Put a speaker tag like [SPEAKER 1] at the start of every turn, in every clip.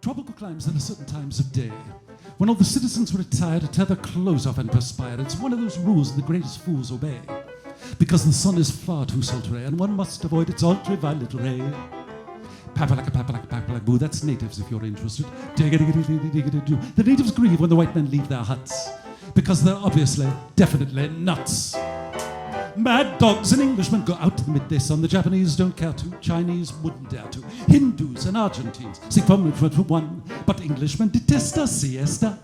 [SPEAKER 1] Tropical climes and certain times of day, when all the citizens retire to tear their clothes off and perspire, it's one of those rules the greatest fools obey, because the sun is far too sultry, and one must avoid its ultraviolet ray. Papalaka, boo, that's natives if you're interested. The natives grieve when the white men leave their huts, because they're obviously, definitely nuts. Mad dogs and Englishmen go out in the midday sun. The Japanese don't care to, Chinese wouldn't dare to. Hindus and Argentines seek from one, but Englishmen detest a siesta.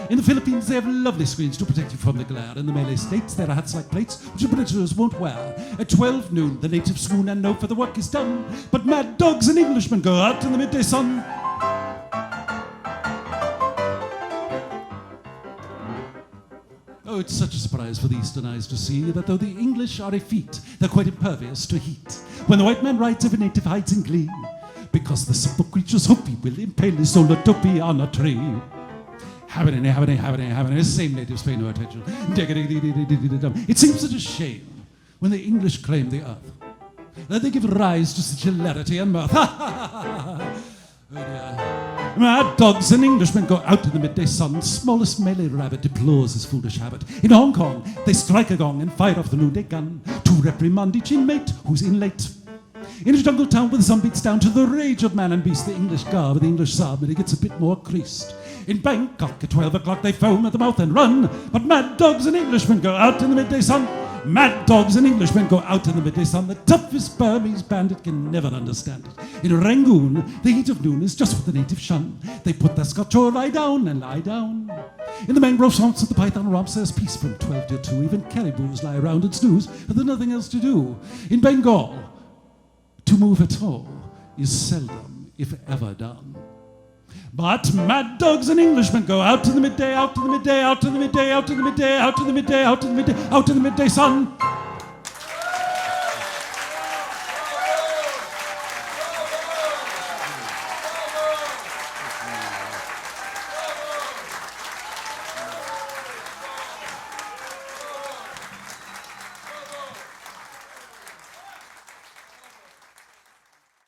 [SPEAKER 1] In the Philippines, they have lovely screens to protect you from the glare. In the Malay states, there are hats like plates, which the Britishers won't wear. At 12 noon, the natives swoon and know for the work is done. But mad dogs and Englishmen go out in the midday sun. Oh, it's such a surprise for the eastern eyes to see that though the English are effete, they're quite impervious to heat. When the white man rides, every native hides in glee, because the simple creatures hope he will impale his solar topi on a tree. Happening, same natives pay no attention. It seems such a shame when the English claim the earth, that they give rise to such hilarity and mirth. Oh dear. Mad dogs and Englishmen go out in the midday sun. Smallest Malay rabbit deplores his foolish habit. In Hong Kong, they strike a gong and fire off the noonday gun to reprimand each inmate who's in late. In a jungle town where the sun beats down, to the rage of man and beast, the English gar with the English ceremony gets a bit more creased. In Bangkok at 12 o'clock they foam at the mouth and run, but mad dogs and Englishmen go out in the midday sun. Mad dogs and Englishmen go out in the midday sun. The toughest Burmese bandit can never understand it. In Rangoon, the heat of noon is just what the natives shun. They put their scotch or lie down and lie down. In the mangrove swamps of the python romps, there's peace from 12 to 2. Even caribous lie around and snooze, but there's nothing else to do. In Bengal, to move at all is seldom, if ever, done. But mad dogs and Englishmen go out in the midday, out in the midday, out in the midday, out in the midday, out in the midday, out in the midday, out in the midday sun.